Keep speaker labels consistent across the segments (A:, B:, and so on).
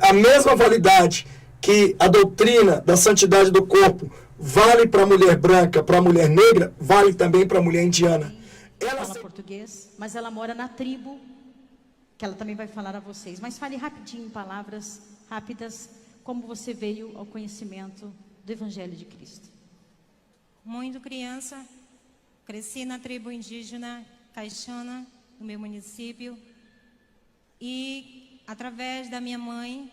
A: A mesma validade que a doutrina da santidade do corpo vale para a mulher branca, para a mulher negra, vale também para a mulher indiana.
B: Ela fala português, mas ela mora na tribo, que ela também vai falar a vocês. Mas fale rapidinho, em palavras rápidas, como você veio ao conhecimento do Evangelho de Cristo.
C: Muito criança, cresci na tribo indígena Caixana, no meu município. E através da minha mãe,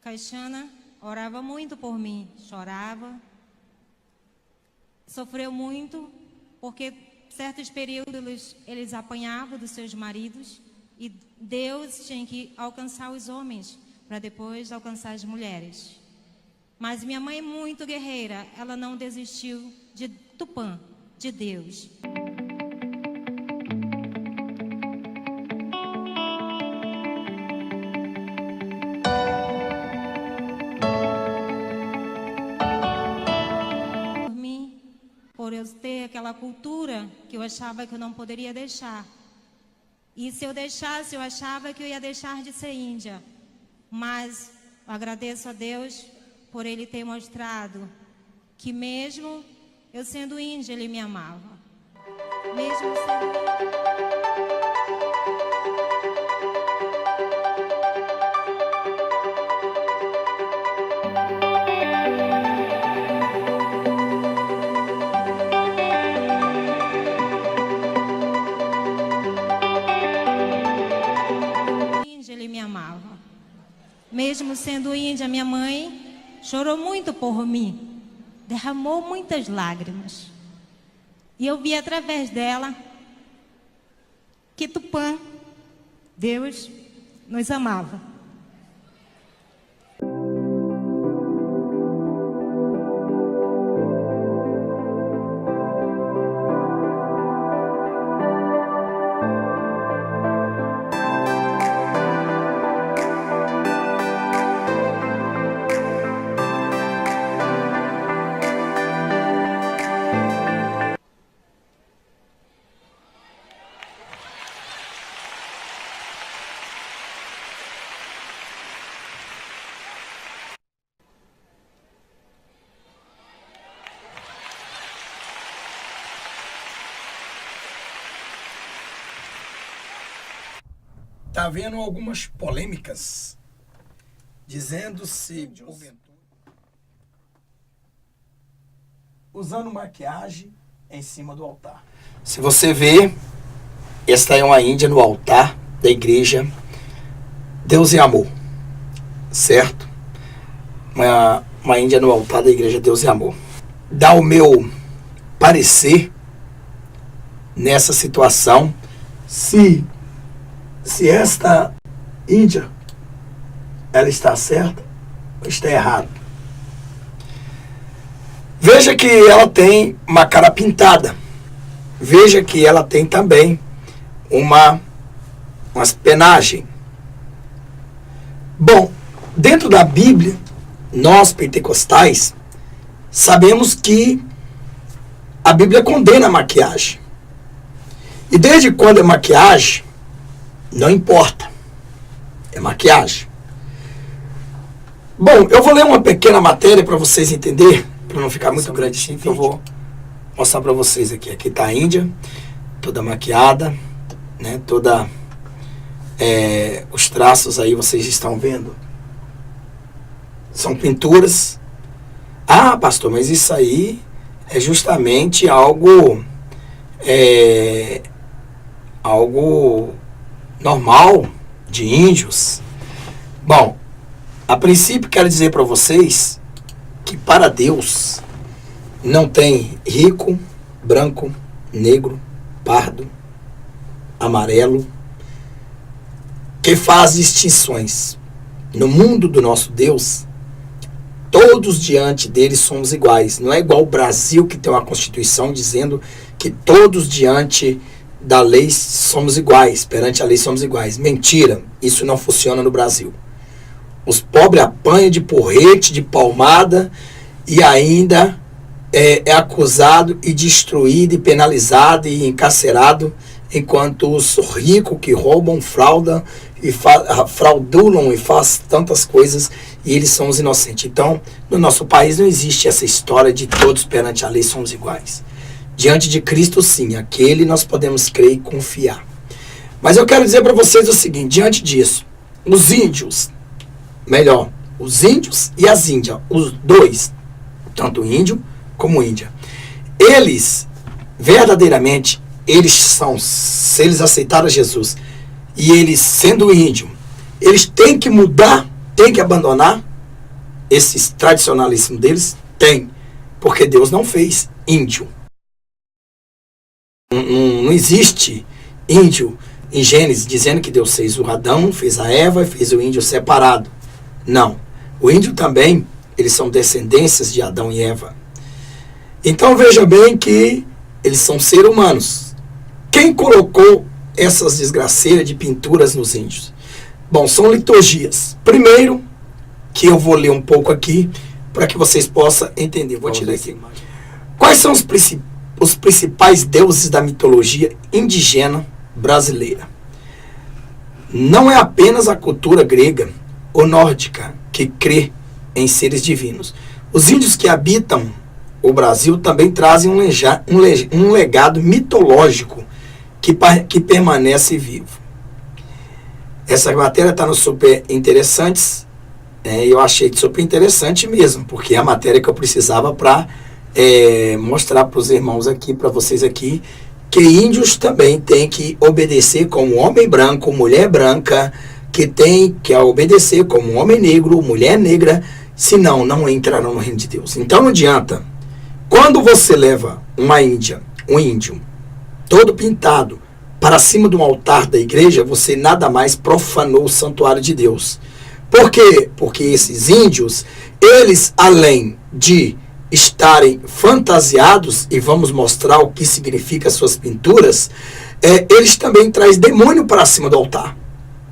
C: Caixana, orava muito por mim, chorava. Sofreu muito, porque certos períodos eles apanhavam dos seus maridos e Deus tinha que alcançar os homens para depois alcançar as mulheres. Mas minha mãe, muito guerreira, ela não desistiu de Tupã, de Deus. Por eu ter aquela cultura que eu achava que eu não poderia deixar. E se eu deixasse, eu achava que eu ia deixar de ser índia. Mas eu agradeço a Deus por Ele ter mostrado que mesmo eu sendo índia, Ele me amava. Mesmo sendo Ele me amava. Mesmo sendo índia, minha mãe chorou muito por mim, derramou muitas lágrimas. E eu vi através dela que Tupã, Deus, nos amava.
A: Está havendo algumas polêmicas, dizendo-se, usando maquiagem em cima do altar. Se você vê, esta é uma índia no altar da igreja Deus e Amor, certo? Uma índia no altar da igreja Deus e Amor. Dá o meu parecer nessa situação, se esta índia, ela está certa ou está errada. Veja que ela tem uma cara pintada. Veja que ela tem também umas penagens. Bom, dentro da Bíblia, nós pentecostais sabemos que a Bíblia condena a maquiagem. E desde quando é maquiagem, não importa. É maquiagem. Bom, eu vou ler uma pequena matéria para vocês entenderem, para não ficar muito grande assim, que eu vou mostrar para vocês aqui. Aqui está a índia, toda maquiada, né? Toda os traços aí vocês estão vendo. São pinturas. Ah, pastor, mas isso aí é justamente algo normal de índios. Bom, a princípio quero dizer para vocês que para Deus não tem rico, branco, negro, pardo, amarelo, que faz distinções. No mundo do nosso Deus, todos diante dele somos iguais. Não é igual o Brasil, que tem uma Constituição dizendo que todos diante da lei somos iguais, perante a lei somos iguais. Mentira, isso não funciona no Brasil. Os pobres apanham de porrete, de palmada e ainda é acusado e destruído e penalizado e encarcerado enquanto os ricos que roubam, fraudam e fraudulam e faz tantas coisas, e eles são os inocentes. Então, no nosso país não existe essa história de todos perante a lei somos iguais. Diante de Cristo, sim, aquele nós podemos crer e confiar. Mas eu quero dizer para vocês o seguinte, diante disso, os índios e as índias, os dois, tanto índio como índia, eles, verdadeiramente, se eles aceitaram Jesus, e eles, sendo índio, eles têm que mudar, têm que abandonar esse tradicionalismo deles? Tem, porque Deus não fez índio. Não existe índio em Gênesis dizendo que Deus fez o Adão, fez a Eva e fez o índio separado. Não. O índio também, eles são descendências de Adão e Eva. Então veja bem que eles são seres humanos. Quem colocou essas desgraceiras de pinturas nos índios? Bom, são liturgias. Primeiro, que eu vou ler um pouco aqui, para que vocês possam entender. Vou tirar aqui. Quais são os principais deuses da mitologia indígena brasileira? Não é apenas a cultura grega ou nórdica que crê em seres divinos. Os índios que habitam o Brasil também trazem um legado mitológico que permanece vivo. Essa matéria está no Super Interessantes. Eu achei super interessante mesmo, porque é a matéria que eu precisava para mostrar para os irmãos aqui, para vocês aqui, que índios também têm que obedecer como homem branco, mulher branca, que tem que obedecer como homem negro, mulher negra, senão não entrarão no reino de Deus. Então não adianta. Quando você leva um índio, todo pintado, para cima de um altar da igreja, você nada mais profanou o santuário de Deus. Por quê? Porque esses índios, eles, além de estarem fantasiados, e vamos mostrar o que significa suas pinturas, eles também trazem demônio para cima do altar.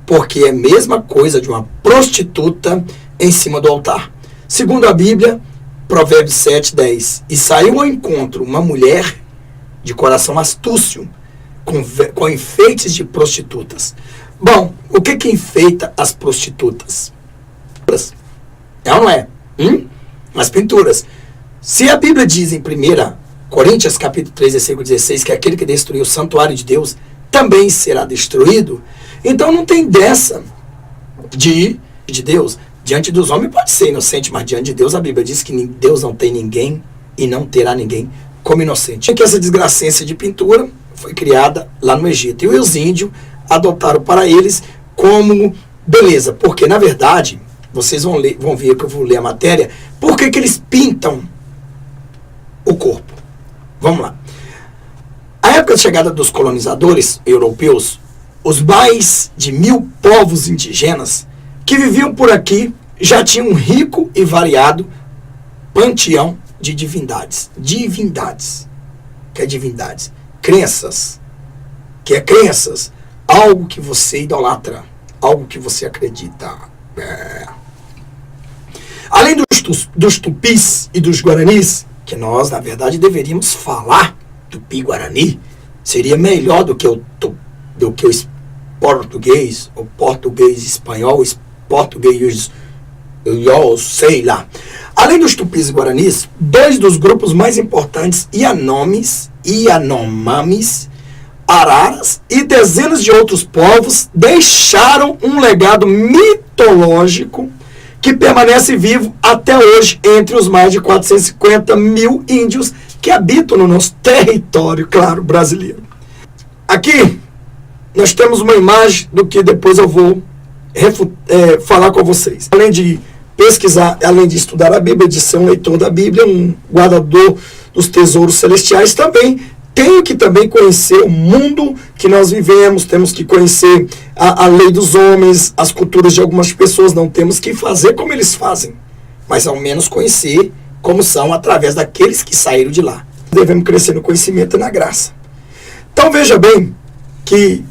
A: Porque é a mesma coisa de uma prostituta em cima do altar. Segundo a Bíblia, Provérbios 7:10. E saiu ao encontro uma mulher de coração astúcio, com enfeites de prostitutas. Bom, o que enfeita as prostitutas? É ou não é? As pinturas. Se a Bíblia diz em 1 Coríntios capítulo 3, versículo 16, que aquele que destruiu o santuário de Deus também será destruído, então não tem dessa de Deus. Diante dos homens pode ser inocente, mas diante de Deus a Bíblia diz que Deus não tem ninguém e não terá ninguém como inocente. Que essa desgracência de pintura foi criada lá no Egito. E os índios adotaram para eles como beleza. Porque, na verdade, vocês vão ver que eu vou ler a matéria, por que eles pintam o corpo. Vamos lá. A época da chegada dos colonizadores europeus, os mais de 1000 povos indígenas que viviam por aqui já tinham um rico e variado panteão de divindades. Divindades. Que é divindades? Crenças. Que é crenças. Algo que você idolatra. Algo que você acredita. Além dos tupis e dos guaranis, que nós, na verdade, deveríamos falar tupi-guarani, seria melhor do que o português, o português-espanhol, português, sei lá. Além dos tupis e guaranis, 2 dos grupos mais importantes, Yanomamis, Araras e dezenas de outros povos deixaram um legado mitológico que permanece vivo até hoje entre os mais de 450 mil índios que habitam no nosso território, claro, brasileiro. Aqui nós temos uma imagem do que depois eu vou falar com vocês. Além de pesquisar, além de estudar a Bíblia, de ser um leitor da Bíblia, um guardador dos tesouros celestiais, também tenho que também conhecer o mundo que nós vivemos, temos que conhecer a lei dos homens, as culturas de algumas pessoas, não temos que fazer como eles fazem, mas ao menos conhecer como são através daqueles que saíram de lá. Devemos crescer no conhecimento e na graça. Então veja bem que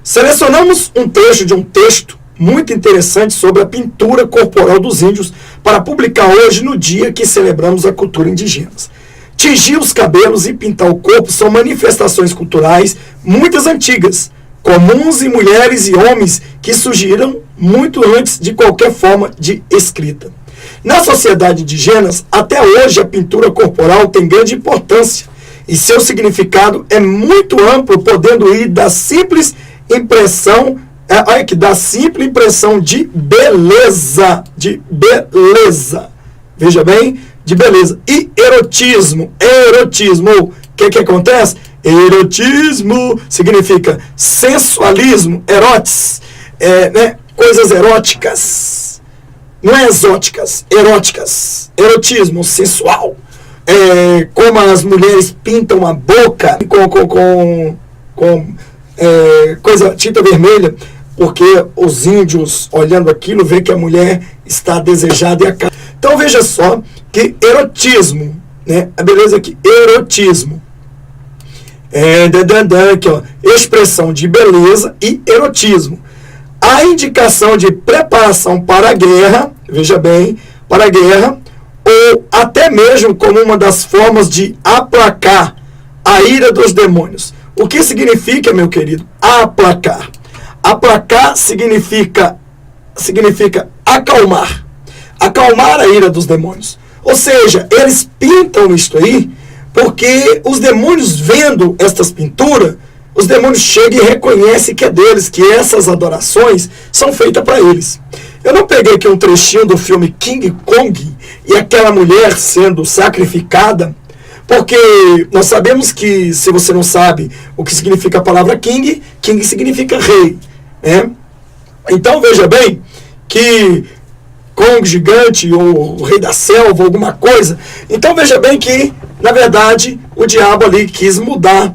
A: selecionamos um trecho de um texto muito interessante sobre a pintura corporal dos índios para publicar hoje no dia que celebramos a cultura indígena. Tingir os cabelos e pintar o corpo são manifestações culturais muitas antigas, comuns em mulheres e homens que surgiram muito antes de qualquer forma de escrita. Na sociedade indígena, até hoje a pintura corporal tem grande importância e seu significado é muito amplo, podendo ir da simples impressão, de beleza, veja bem, de beleza, e erotismo, o que acontece? Erotismo significa sensualismo, erotes, coisas eróticas, não é exóticas, eróticas, erotismo, sensual, como as mulheres pintam a boca com tinta vermelha, porque os índios, olhando aquilo, vê que a mulher está desejada e acaba. Então veja só que erotismo, né? A beleza aqui, erotismo. Aqui, ó, expressão de beleza e erotismo. A indicação de preparação para a guerra, veja bem, para a guerra, ou até mesmo como uma das formas de aplacar a ira dos demônios. O que significa, meu querido, aplacar? Aplacar significa acalmar. Acalmar a ira dos demônios. Ou seja, eles pintam isto aí, porque os demônios, vendo estas pinturas, os demônios chegam e reconhecem que é deles, que essas adorações são feitas para eles. Eu não peguei aqui um trechinho do filme King Kong e aquela mulher sendo sacrificada, porque nós sabemos que, se você não sabe o que significa a palavra King, King significa rei, né? Então veja bem que Kong gigante, ou o rei da selva, alguma coisa. Então veja bem que, na verdade, o diabo ali quis mudar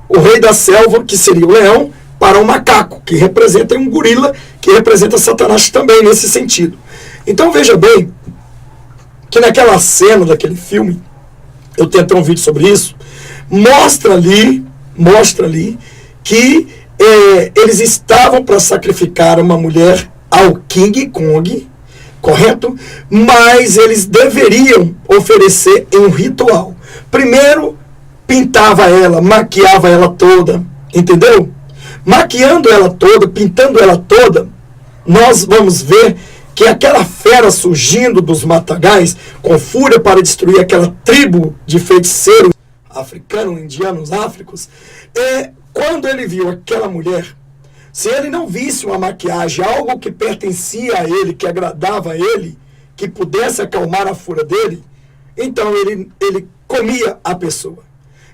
A: o rei da selva, que seria o leão, para um macaco, que representa um gorila, que representa Satanás também nesse sentido. Então veja bem que naquela cena daquele filme, eu tenho até um vídeo sobre isso, mostra ali que eles estavam para sacrificar uma mulher ao King Kong, correto? Mas eles deveriam oferecer em um ritual. Primeiro, pintava ela, maquiava ela toda, entendeu? Maquiando ela toda, pintando ela toda, nós vamos ver que aquela fera surgindo dos matagais, com fúria para destruir aquela tribo de feiticeiros africanos, indianos, áfricos, quando ele viu aquela mulher, se ele não visse uma maquiagem, algo que pertencia a ele, que agradava a ele, que pudesse acalmar a fúria dele, então ele comia a pessoa.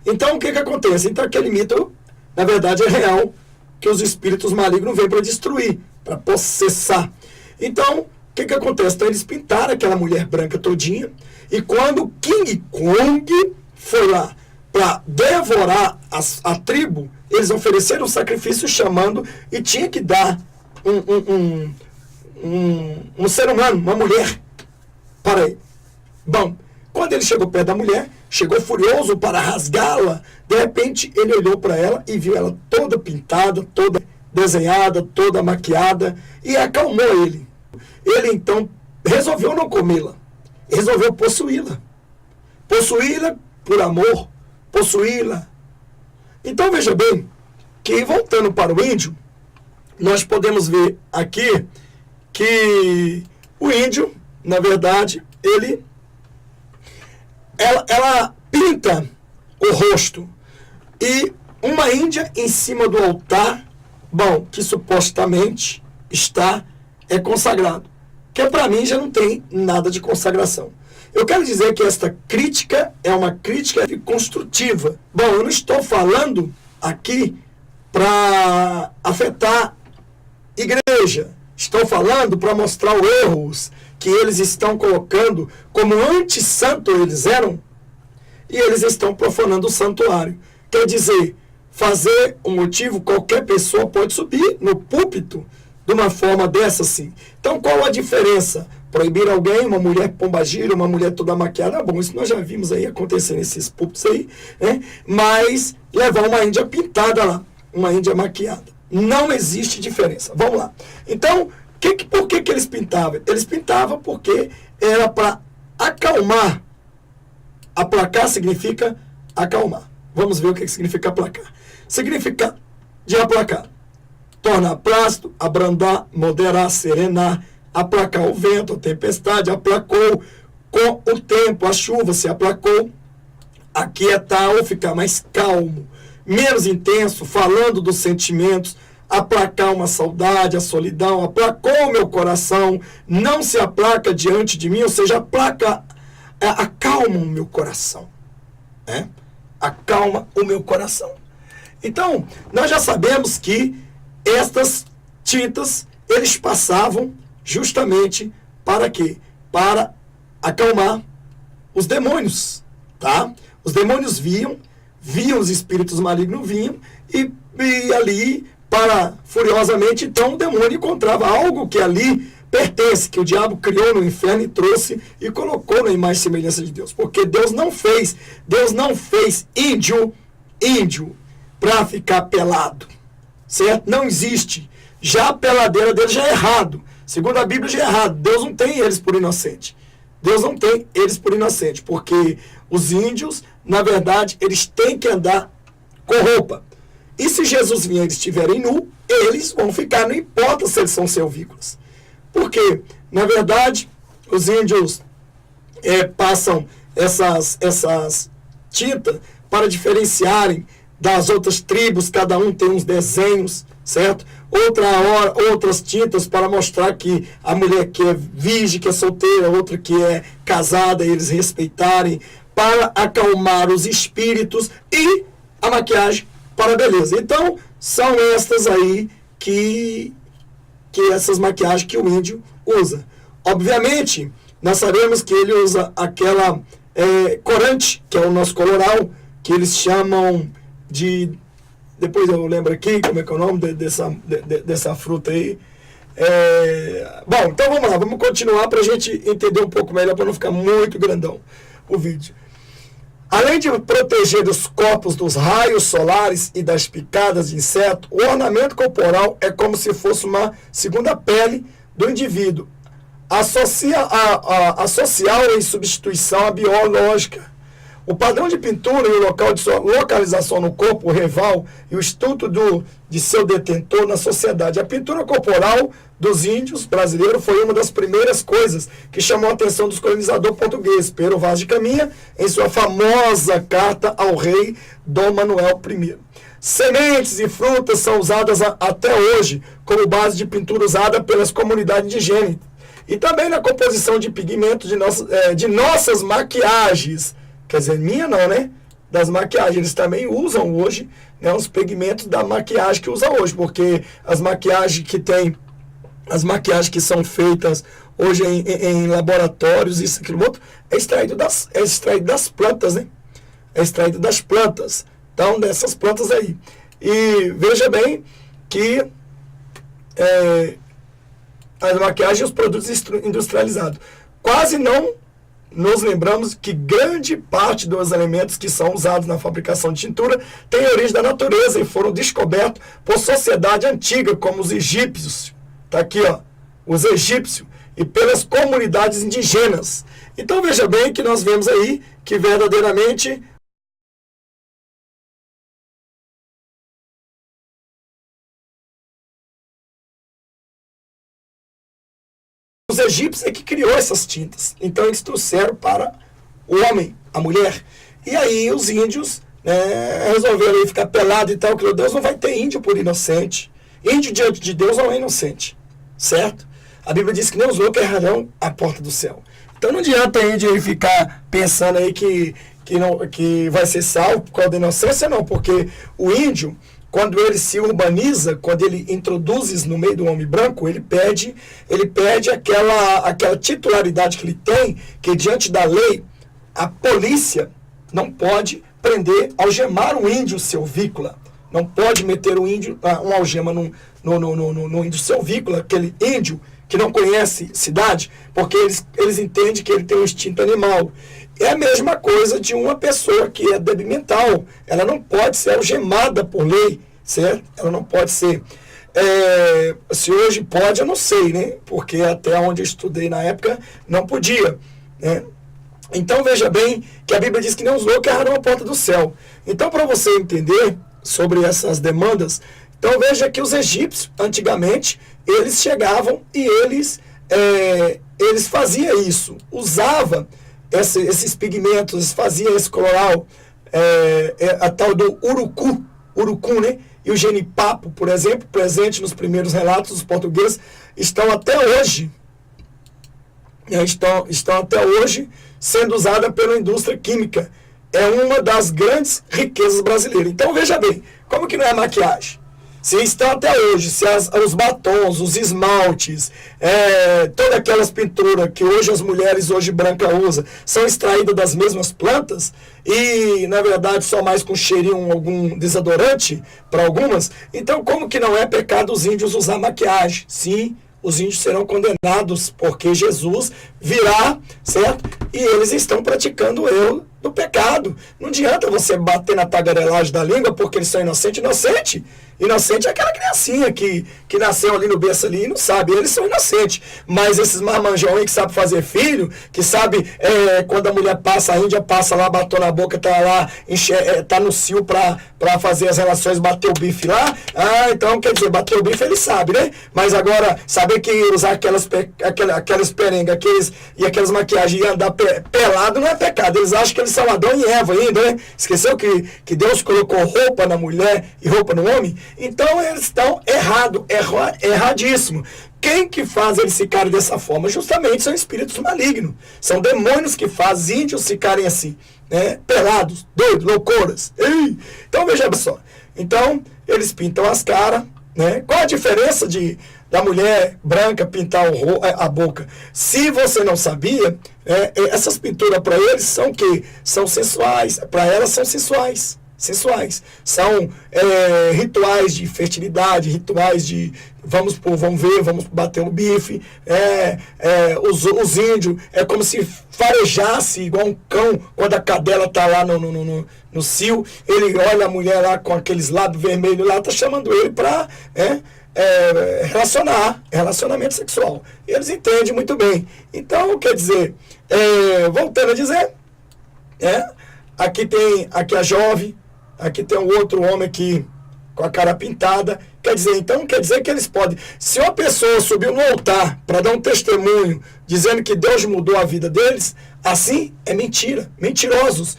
A: Então o que acontece? Então aquele mito, na verdade, é real, que os espíritos malignos vêm para destruir, para possessar. Então, o que acontece? Então eles pintaram aquela mulher branca todinha, e quando King Kong foi lá para devorar a tribo, eles ofereceram um sacrifício chamando, e tinha que dar um ser humano, uma mulher, para ele. Bom, quando ele chegou perto da mulher, chegou furioso para rasgá-la, de repente ele olhou para ela e viu ela toda pintada, toda desenhada, toda maquiada, e acalmou ele. Ele então resolveu não comê-la, resolveu possuí-la. Possuí-la por amor, possuí-la. Então veja bem, que voltando para o índio, nós podemos ver aqui que o índio, na verdade, ela pinta o rosto, e uma índia em cima do altar, bom, que supostamente é consagrado, que para mim já não tem nada de consagração. Eu quero dizer que esta crítica é uma crítica construtiva. Bom, eu não estou falando aqui para afetar igreja. Estou falando para mostrar os erros que eles estão colocando, como anti-santo eles eram, e eles estão profanando o santuário. Quer dizer, fazer um motivo, qualquer pessoa pode subir no púlpito de uma forma dessa assim. Então qual a diferença? Proibir alguém, uma mulher pombagira, uma mulher toda maquiada, bom, isso nós já vimos aí acontecer nesses púlpitos aí, né? Mas levar uma índia pintada lá, uma índia maquiada. Não existe diferença. Vamos lá. Então, por que eles pintavam? Eles pintavam porque era para acalmar Aplacar significa acalmar. Vamos ver o que significa aplacar. Significa de aplacar. Tornar plácido, abrandar, moderar, serenar, aplacar o vento, a tempestade, aplacou com o tempo, a chuva se aplacou, aquietar ou ficar mais calmo, menos intenso, falando dos sentimentos, aplacar uma saudade, a solidão, aplacou o meu coração, não se aplaca diante de mim, ou seja, acalma o meu coração, né? Acalma o meu coração. Então, nós já sabemos que estas tintas, eles passavam justamente para quê? Para acalmar os demônios, tá? Os demônios viam os espíritos malignos vinham e ali, furiosamente, então o demônio encontrava algo que ali pertence, que o diabo criou no inferno e trouxe e colocou na imagem e semelhança de Deus. Porque Deus não fez índio para ficar pelado, certo? Não existe. Já a peladeira dele já é errado. Segundo a Bíblia já é errado. Deus não tem eles por inocente. Deus não tem eles por inocente, porque os índios, na verdade, eles têm que andar com roupa. E se Jesus vier e eles estiverem nu, eles vão ficar, não importa se eles são silvícolas. Porque, na verdade, os índios passam essas tintas para diferenciarem das outras tribos, cada um tem uns desenhos, certo? Outras tintas para mostrar que a mulher que é virgem, que é solteira, outra que é casada, eles respeitarem, para acalmar os espíritos, e a maquiagem para a beleza. Então, são estas aí que essas maquiagens que o índio usa. Obviamente, nós sabemos que ele usa aquela corante, que é o nosso coloral, que eles chamam de... Depois eu lembro aqui como é que é o nome dessa fruta aí. Bom, então vamos lá, vamos continuar para a gente entender um pouco melhor, para não ficar muito grandão o vídeo. Além de proteger os corpos dos raios solares e das picadas de inseto, o ornamento corporal é como se fosse uma segunda pele do indivíduo, associal em substituição à biológica. O padrão de pintura e o local de sua localização no corpo, o reval e o estudo de seu detentor na sociedade. A pintura corporal dos índios brasileiros foi uma das primeiras coisas que chamou a atenção dos colonizadores portugueses, Pero Vaz de Caminha, em sua famosa carta ao rei Dom Manuel I. Sementes e frutas são usadas até hoje como base de pintura usada pelas comunidades indígenas. E também na composição de pigmentos de nossas maquiagens. Quer dizer, minha não, né? Das maquiagens. Eles também usam hoje, né, os pigmentos da maquiagem que usa hoje, porque as maquiagens que são feitas hoje em laboratórios, isso, aquilo, outro, é extraído das plantas, né? É extraído das plantas. Então, dessas plantas aí. E veja bem que as maquiagens e os produtos industrializados. Quase não nos lembramos que grande parte dos elementos que são usados na fabricação de tintura têm origem da natureza e foram descobertos por sociedade antiga, como os egípcios. Está aqui, ó, os egípcios, e pelas comunidades indígenas. Então veja bem que nós vemos aí que verdadeiramente os egípcios é que criou essas tintas. Então eles trouxeram para o homem, a mulher. E aí os índios, né, resolveram aí ficar pelado e tal, que Deus não vai ter índio por inocente. Índio diante de Deus não é inocente, certo? A Bíblia diz que nem os loucos errarão a porta do céu. Então não adianta índio aí ficar pensando aí que vai ser salvo por causa da inocência, não, porque o índio, quando ele se urbaniza, quando ele introduz no meio do homem branco, ele perde aquela titularidade que ele tem, que diante da lei, a polícia não pode prender, algemar um índio silvícola. Não pode meter uma algema no índio silvícola, aquele índio que não conhece cidade, porque eles entendem que ele tem um instinto animal. É a mesma coisa de uma pessoa que é débil mental. Ela não pode ser algemada por lei, certo? Ela não pode ser. Se hoje pode, eu não sei, né? Porque até onde eu estudei na época, não podia, né? Então veja bem que a Bíblia diz que nem os loucos erraram a porta do céu. Então, para você entender sobre essas demandas, então veja que os egípcios, antigamente, eles chegavam e eles faziam isso, usavam esses pigmentos, eles faziam esse coloral, a tal do urucum, né? E o genipapo, por exemplo, presente nos primeiros relatos dos portugueses, estão até hoje sendo usada pela indústria química. É uma das grandes riquezas brasileiras. Então, veja bem, como que não é maquiagem? Se estão até hoje, se os batons, os esmaltes, todas aquelas pinturas que hoje as mulheres hoje brancas usam, são extraídas das mesmas plantas e, na verdade, só mais com cheirinho, algum desodorante para algumas, então como que não é pecado os índios usar maquiagem? Sim, os índios serão condenados porque Jesus virá, certo? E eles estão praticando o erro do pecado. Não adianta você bater na tagarelagem da língua porque eles são inocentes. Inocente é aquela criancinha que nasceu ali no berço ali e não sabe. Eles são inocentes. Mas esses marmanjão aí que sabem fazer filho, que sabe quando a mulher passa, a índia passa lá, batou na boca, tá lá, tá no cio pra fazer as relações, bater o bife lá. Ah, então quer dizer, bater o bife ele sabe, né? Mas agora, saber que usar aquelas perengas e aquelas maquiagens e andar pelado não é pecado. Eles acham que eles são Adão e Eva ainda, né? Esqueceu que Deus colocou roupa na mulher e roupa no homem? Então eles estão erradíssimo. Quem que faz eles ficarem dessa forma? Justamente são espíritos malignos. São demônios que fazem índios ficarem assim, né? Pelados, doidos, loucuras. Ei! Então veja só. Então eles pintam as caras, né? Qual a diferença da mulher branca pintar a boca? Se você não sabia, essas pinturas para eles são o quê? São sensuais. Para elas são sensuais. São rituais de fertilidade, rituais de vamos bater um bife. Os índios é como se farejasse igual um cão quando a cadela está lá no cio. Ele olha a mulher lá com aqueles lábios vermelhos lá, está chamando ele para relacionamento sexual. E eles entendem muito bem. Então, quer dizer, voltando a dizer, aqui a jovem, aqui tem um outro homem aqui com a cara pintada. Quer dizer que eles podem. Se uma pessoa subiu no altar para dar um testemunho dizendo que Deus mudou a vida deles, assim é mentira. Mentirosos.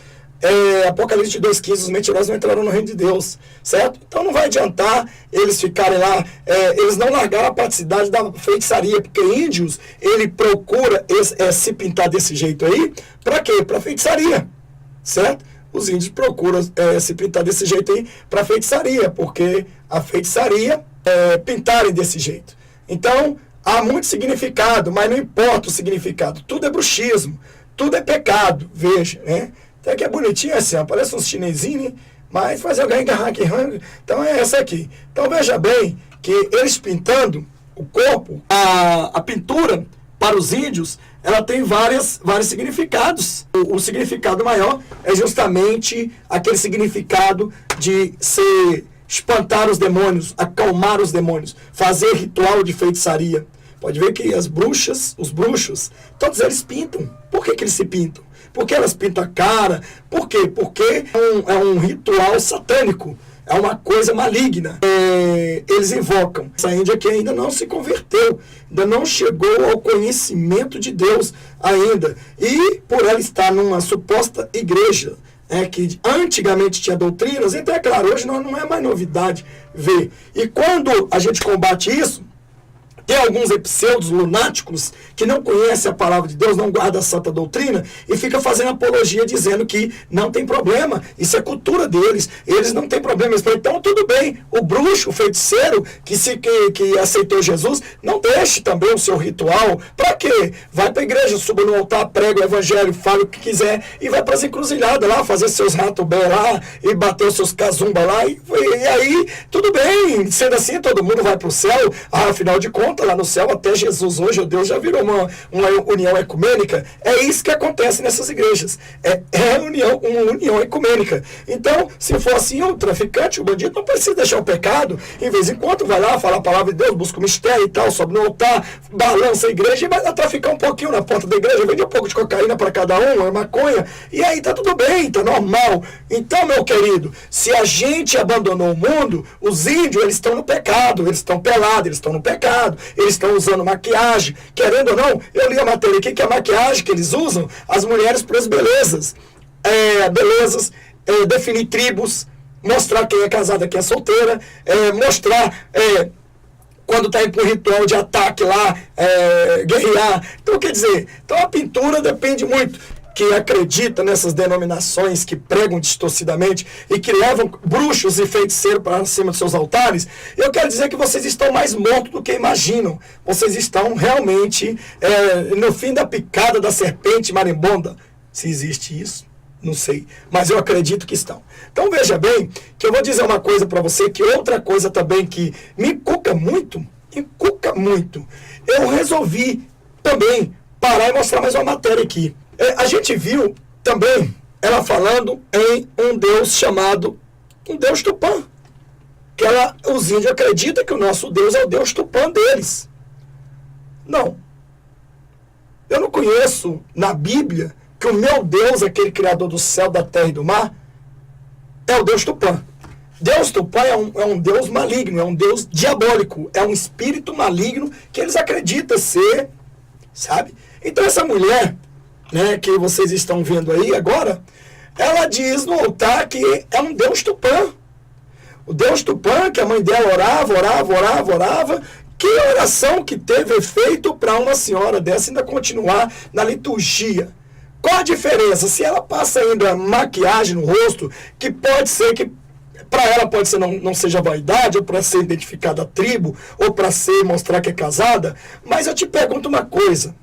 A: Apocalipse 2,15, os mentirosos não entrarão no reino de Deus, certo? Então não vai adiantar eles ficarem lá, eles não largaram a praticidade da feitiçaria, porque índios, ele procura se pintar desse jeito aí, para quê? Para feitiçaria, certo? Os índios procuram se pintar desse jeito aí para feitiçaria, porque a feitiçaria pintarem desse jeito. Então, há muito significado, mas não importa o significado, tudo é bruxismo, tudo é pecado, veja, né? Até que é bonitinho assim, parece uns chinesinhos, né? Mas fazer o hang. Então é essa aqui. Então veja bem que eles pintando o corpo, a pintura para os índios, ela tem vários significados. O significado maior é justamente aquele significado de espantar os demônios, acalmar os demônios, fazer ritual de feitiçaria. Pode ver que as bruxas, os bruxos, todos eles pintam. Por que eles se pintam? Porque elas pintam a cara. Por quê? Porque é um ritual satânico. É uma coisa maligna. Eles invocam. Essa Índia que ainda não se converteu. Ainda não chegou ao conhecimento de Deus ainda. E por ela estar numa suposta igreja, que antigamente tinha doutrinas, então é claro, hoje não é mais novidade ver. E quando a gente combate isso, tem alguns pseudos lunáticos que não conhecem a palavra de Deus, não guardam a santa doutrina e fica fazendo apologia dizendo que não tem problema, isso é cultura deles, eles não têm problema. Eles falam, então tudo bem, o bruxo, o feiticeiro que aceitou Jesus, não deixe também o seu ritual. Para quê? Vai para a igreja, suba no altar, prega o evangelho, fala o que quiser e vai para as encruzilhadas lá, fazer seus ratobé lá e bater os seus cazumba lá e aí tudo bem, sendo assim todo mundo vai para o céu, afinal de contas lá lá no céu, até Jesus hoje, o Deus já virou uma união ecumênica. É isso que acontece nessas igrejas. É uma união ecumênica. Então, se for assim, o traficante, o bandido, não precisa deixar o pecado. Em vez em quando vai lá, fala a palavra de Deus, busca o mistério e tal, sobe no altar, balança a igreja e vai lá traficar um pouquinho na porta da igreja, vende um pouco de cocaína para cada um, maconha, e aí tá tudo bem, tá normal. Então, meu querido, se a gente abandonou o mundo, os índios, eles estão no pecado, eles estão pelados, eles estão no pecado, eles estão usando maquiagem, querendo ou não, eu li a matéria aqui que a maquiagem que eles usam, as mulheres para as belezas, definir tribos, mostrar quem é casada, quem é solteira, mostrar quando está indo para um ritual de ataque lá, guerrear. Então, quer dizer, então a pintura depende muito. Quem acredita nessas denominações que pregam distorcidamente e que levam bruxos e feiticeiros para cima dos seus altares, eu quero dizer que vocês estão mais mortos do que imaginam. Vocês estão realmente no fim da picada da serpente marimbonda. Se existe isso, não sei, mas eu acredito que estão. Então veja bem, que eu vou dizer uma coisa para você, que outra coisa também que me encuca muito, eu resolvi também parar e mostrar mais uma matéria aqui. A gente viu também ela falando em um Deus chamado um Deus Tupã. Que os índios acreditam que o nosso Deus é o Deus Tupã deles. Não. Eu não conheço na Bíblia que o meu Deus, aquele criador do céu, da terra e do mar, é o Deus Tupã. Deus Tupã é um Deus maligno, é um Deus diabólico, é um espírito maligno que eles acreditam ser, sabe? Então essa mulher, né, que vocês estão vendo aí agora, ela diz no altar que é um Deus Tupã. O Deus Tupã, que a mãe dela orava, que oração que teve efeito para uma senhora dessa ainda continuar na liturgia? Qual a diferença? Se ela passa ainda maquiagem no rosto, que pode ser que para ela pode ser não seja vaidade, ou para ser identificada a tribo, ou para mostrar que é casada, mas eu te pergunto uma coisa,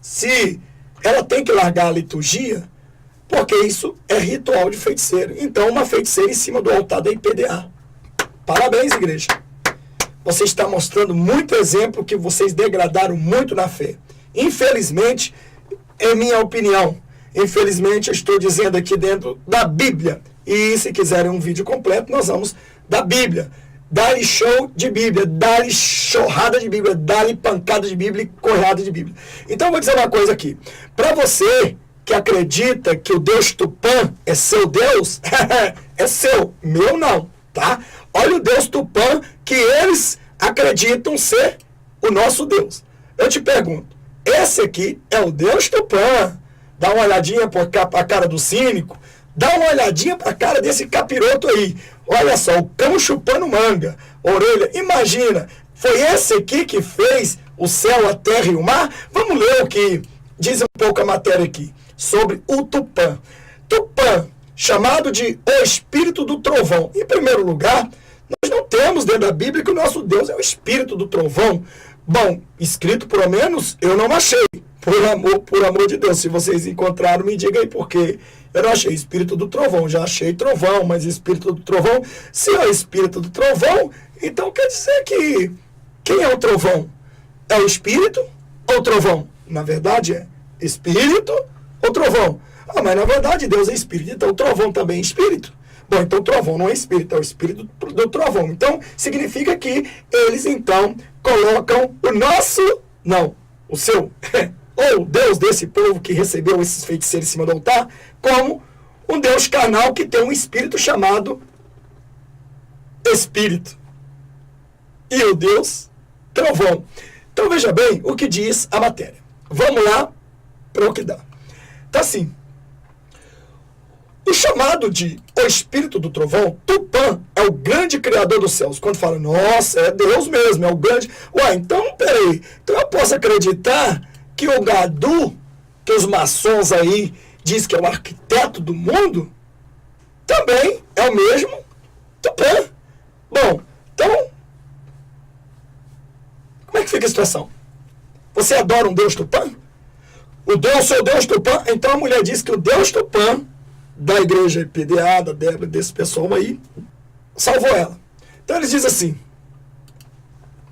A: se ela tem que largar a liturgia, porque isso é ritual de feiticeiro. Então, uma feiticeira em cima do altar da IPDA. Parabéns, igreja. Você está mostrando muito exemplo que vocês degradaram muito na fé. Infelizmente, é minha opinião. Infelizmente, eu estou dizendo aqui dentro da Bíblia. E se quiserem um vídeo completo, nós vamos da Bíblia. Dá-lhe show de Bíblia, dá-lhe chorrada de Bíblia, dá-lhe pancada de Bíblia e correada de Bíblia. Então, eu vou dizer uma coisa aqui. Para você que acredita que o Deus Tupã é seu Deus, é seu, meu não, tá? Olha o Deus Tupã que eles acreditam ser o nosso Deus. Eu te pergunto, esse aqui é o Deus Tupã? Dá uma olhadinha para a cara do cínico, dá uma olhadinha para a cara desse capiroto aí. Olha só, o cão chupando manga, orelha. Imagina, foi esse aqui que fez o céu, a terra e o mar? Vamos ler o que diz um pouco a matéria aqui sobre o Tupã. Tupã, chamado de o espírito do trovão. Em primeiro lugar, nós não temos dentro da Bíblia que o nosso Deus é o espírito do trovão. Bom, escrito pelo menos, eu não achei. Por amor de Deus, se vocês encontraram, me diga aí, porque eu não achei espírito do trovão. Já achei trovão, mas espírito do trovão, se é o espírito do trovão, então quer dizer que quem é o trovão? É o espírito ou o trovão? Na verdade é espírito ou trovão? Ah, mas na verdade Deus é espírito, então o trovão também é espírito. Bom, então o trovão não é espírito, é o espírito do trovão. Então, significa que eles, então, colocam o nosso, não, o seu, ou Deus desse povo que recebeu esses feiticeiros em cima do altar, como um Deus carnal que tem um espírito chamado Espírito. E o Deus trovão. Então, veja bem o que diz a matéria. Vamos lá para o que dá. Tá assim. O chamado de o espírito do trovão, Tupã, é o grande criador dos céus. Quando fala, nossa, é Deus mesmo, é o grande... Ué, então, peraí. Então eu posso acreditar que o Gadu, que os maçons aí diz que é o arquiteto do mundo, também é o mesmo Tupã. Bom, então, como é que fica a situação? Você adora um Deus Tupã? O Deus, seu Deus Tupã? Então a mulher diz que o Deus Tupã da igreja IPDA, da Débora, desse pessoal aí, salvou ela. Então eles dizem assim,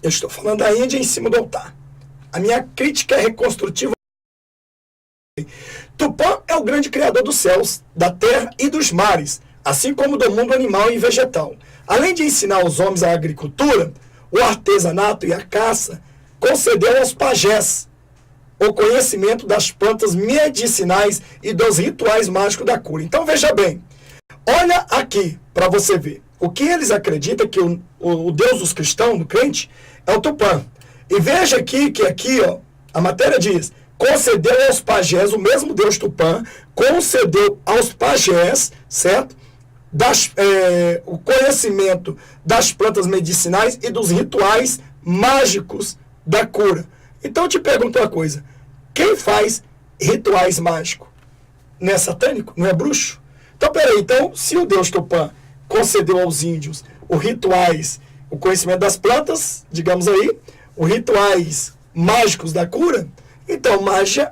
A: eu estou falando da Índia em cima do altar. A minha crítica é reconstrutiva. Tupã é o grande criador dos céus, da terra e dos mares, assim como do mundo animal e vegetal. Além de ensinar aos homens a agricultura, o artesanato e a caça, concedeu aos pajés o conhecimento das plantas medicinais e dos rituais mágicos da cura. Então veja bem, olha aqui para você ver. O que eles acreditam que o Deus dos cristãos, do crente, é o Tupã. E veja aqui que aqui, ó, a matéria diz, concedeu aos pajés, o mesmo Deus Tupã, concedeu aos pajés, certo? O conhecimento das plantas medicinais e dos rituais mágicos da cura. Então eu te pergunto uma coisa, quem faz rituais mágicos? Não é satânico? Não é bruxo? Então peraí, então se o Deus Tupã concedeu aos índios os rituais, o conhecimento das plantas, digamos aí, os rituais mágicos da cura, então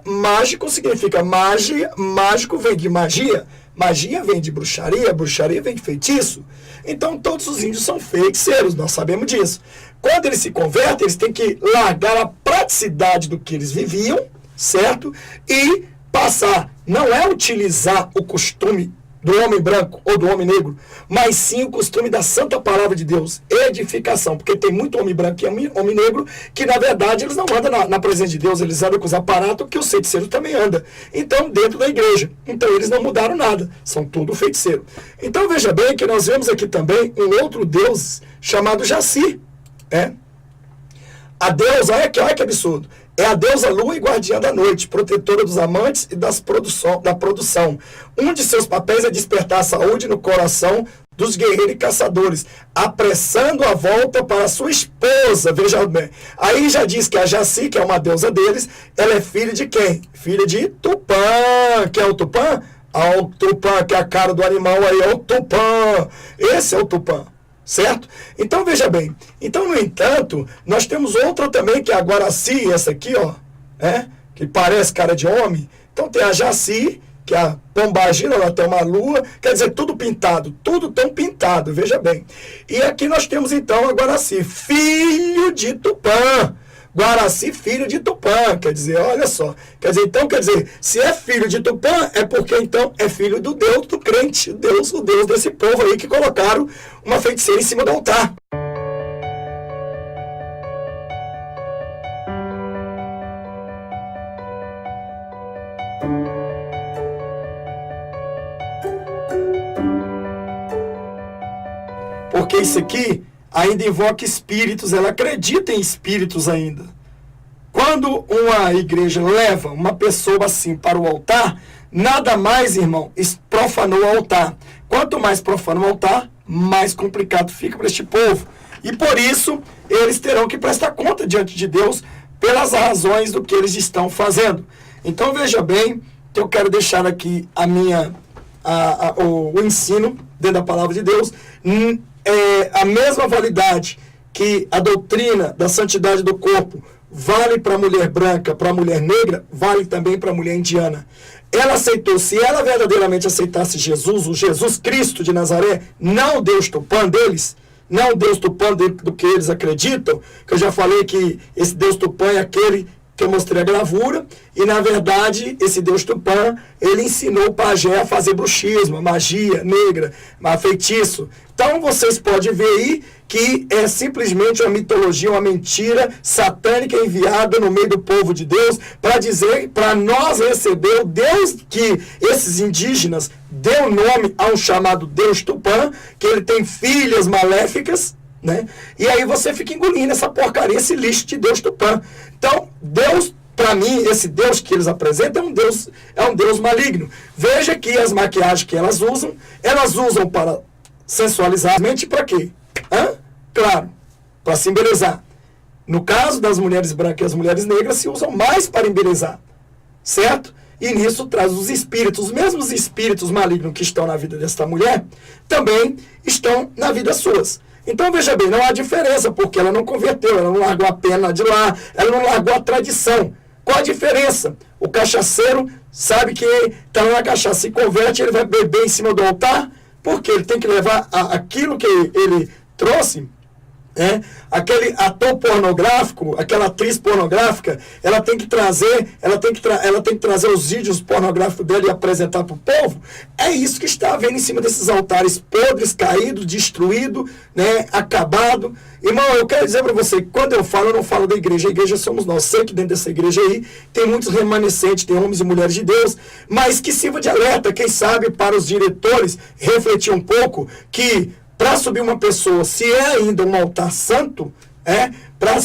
A: mágico significa magia, mágico vem de magia, magia vem de bruxaria, bruxaria vem de feitiço. Então todos os índios são feiticeiros, nós sabemos disso. Quando eles se convertem, eles têm que largar a praticidade do que eles viviam, certo? E passar, não é utilizar o costume do homem branco ou do homem negro, mas sim o costume da santa palavra de Deus, edificação, porque tem muito homem branco e homem negro que na verdade eles não andam na presença de Deus, eles andam com os aparatos que os feiticeiros também andam, então dentro da igreja, então eles não mudaram nada, são tudo feiticeiro. Então veja bem que nós vemos aqui também um outro Deus chamado Jaci, a deusa, olha que absurdo, é a deusa lua e guardiã da noite, protetora dos amantes e da produção. Um de seus papéis é despertar a saúde no coração dos guerreiros e caçadores, apressando a volta para sua esposa. Veja bem, aí já diz que a Jaci, que é uma deusa deles, ela é filha de quem? Filha de Tupã. Que é o Tupã? Ah, o Tupã, que é a cara do animal aí, é o Tupã. Esse é o Tupã. Certo? Então, veja bem. Então, no entanto, nós temos outra também, que é a Guaraci, essa aqui, ó, que parece cara de homem. Então, tem a Jaci, que é a Pombagira, ela tem uma lua, quer dizer, tudo pintado, tudo tão pintado, veja bem. E aqui nós temos, então, a Guaraci, filho de Tupã. Guaraci, filho de Tupã, quer dizer, olha só. Quer dizer, então, se é filho de Tupã, é porque, então, é filho do Deus do crente, o Deus desse povo aí que colocaram uma feiticeira em cima do altar. Porque isso aqui ainda invoca espíritos, ela acredita em espíritos ainda. Quando uma igreja leva uma pessoa assim para o altar, nada mais, irmão, profanou o altar. Quanto mais profano o altar, mais complicado fica para este povo. E por isso, eles terão que prestar conta diante de Deus pelas razões do que eles estão fazendo. Então veja bem que eu quero deixar aqui o ensino dentro da palavra de Deus. A mesma validade que a doutrina da santidade do corpo vale para a mulher branca, para a mulher negra, vale também para a mulher indiana. Ela aceitou, se ela verdadeiramente aceitasse Jesus, o Jesus Cristo de Nazaré, não o Deus Tupã deles, não o Deus Tupã do que eles acreditam, que eu já falei que esse Deus Tupã é aquele que eu mostrei a gravura, e na verdade esse Deus Tupã, ele ensinou o pajé a fazer bruxismo, magia negra, feitiço. Então vocês podem ver aí que é simplesmente uma mitologia, uma mentira satânica enviada no meio do povo de Deus para dizer, para nós receber o Deus que esses indígenas deu nome a um chamado Deus Tupã, que ele tem filhas maléficas, né? E aí você fica engolindo essa porcaria, esse lixo de Deus Tupã. Então, Deus, para mim, esse Deus que eles apresentam é um Deus maligno. Veja que as maquiagens que elas usam para sensualizar a mente, para quê? Claro, para se embelezar. No caso das mulheres brancas e as mulheres negras, se usam mais para embelezar, certo? E nisso traz os espíritos, os mesmos espíritos malignos que estão na vida desta mulher, também estão na vida suas. Então, veja bem, não há diferença, porque ela não converteu, ela não largou a pena de lá, ela não largou a tradição. Qual a diferença? O cachaceiro sabe que está na cachaça, se converte, ele vai beber em cima do altar, porque ele tem que levar aquilo que ele trouxe Aquele ator pornográfico, aquela atriz pornográfica, ela tem que trazer os vídeos pornográficos dela e apresentar para o povo. É isso que está havendo em cima desses altares podres, caídos, destruídos, acabado. Irmão, eu quero dizer para você, quando eu não falo da igreja. A igreja somos nós. Sei que dentro dessa igreja aí tem muitos remanescentes, tem homens e mulheres de Deus, mas que sirva de alerta, quem sabe, para os diretores refletir um pouco que para subir uma pessoa, se é ainda um altar santo, para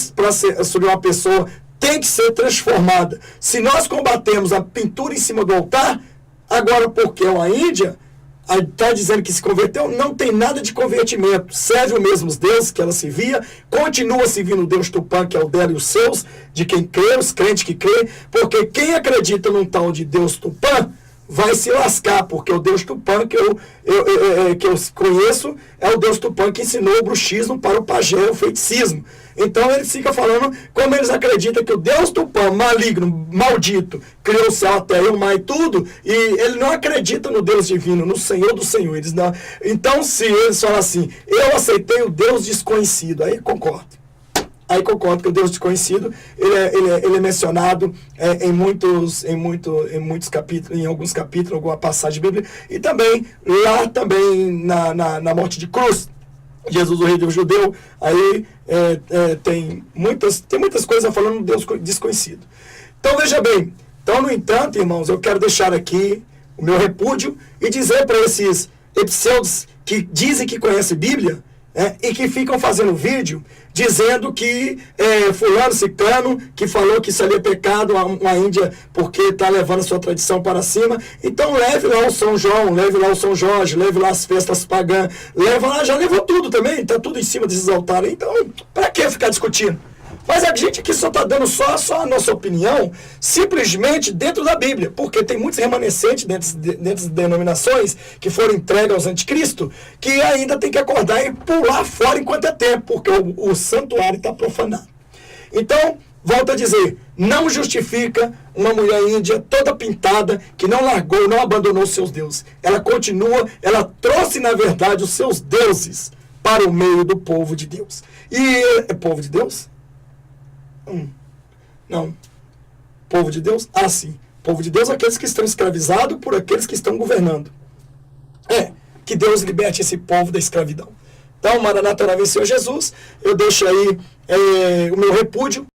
A: subir uma pessoa, tem que ser transformada. Se nós combatemos a pintura em cima do altar, agora porque é uma Índia, está dizendo que se converteu, não tem nada de convertimento. Serve os mesmos deuses que ela servia, continua servindo o Deus Tupã, que é o dela e os seus, de quem crê, os crentes que crê, porque quem acredita num tal de Deus Tupã, vai se lascar, porque o Deus Tupã que eu conheço é o Deus Tupã que ensinou o bruxismo para o pajé, o feiticismo. Então ele fica falando como eles acreditam que o Deus Tupã, maligno, maldito, criou o céu, a terra e o mar e tudo, e ele não acredita no Deus divino, no Senhor dos Senhores. Não. Então se eles falam assim, eu aceitei o Deus desconhecido, aí concordo. Aí concordo que o Deus desconhecido, ele é mencionado em muitos capítulos, em alguns capítulos, alguma passagem bíblica, e também, lá também, na morte de cruz, Jesus, o rei do judeu, aí tem muitas coisas falando do Deus desconhecido. Então, veja bem, no entanto, irmãos, eu quero deixar aqui o meu repúdio e dizer para esses pseudos que dizem que conhecem Bíblia, e que ficam fazendo vídeo dizendo que fulano, ciclano, que falou que isso ali é pecado, uma Índia, porque está levando a sua tradição para cima. Então leve lá o São João, leve lá o São Jorge, leve lá as festas pagãs, leva lá, já levou tudo também, está tudo em cima desses altares. Então, para que ficar discutindo? Mas a gente aqui só está dando só a nossa opinião, simplesmente dentro da Bíblia, porque tem muitos remanescentes dentro das denominações que foram entregues aos anticristo, que ainda tem que acordar e pular fora enquanto é tempo, porque o santuário está profanado. Então, volto a dizer, não justifica uma mulher índia toda pintada, que não largou, não abandonou os seus deuses. Ela continua, ela trouxe, na verdade, os seus deuses para o meio do povo de Deus. E é povo de Deus? Não. Povo de Deus? Ah, sim. Povo de Deus é aqueles que estão escravizados por aqueles que estão governando. Que Deus liberte esse povo da escravidão. Então, Maranata, venceu Jesus. Eu deixo aí o meu repúdio.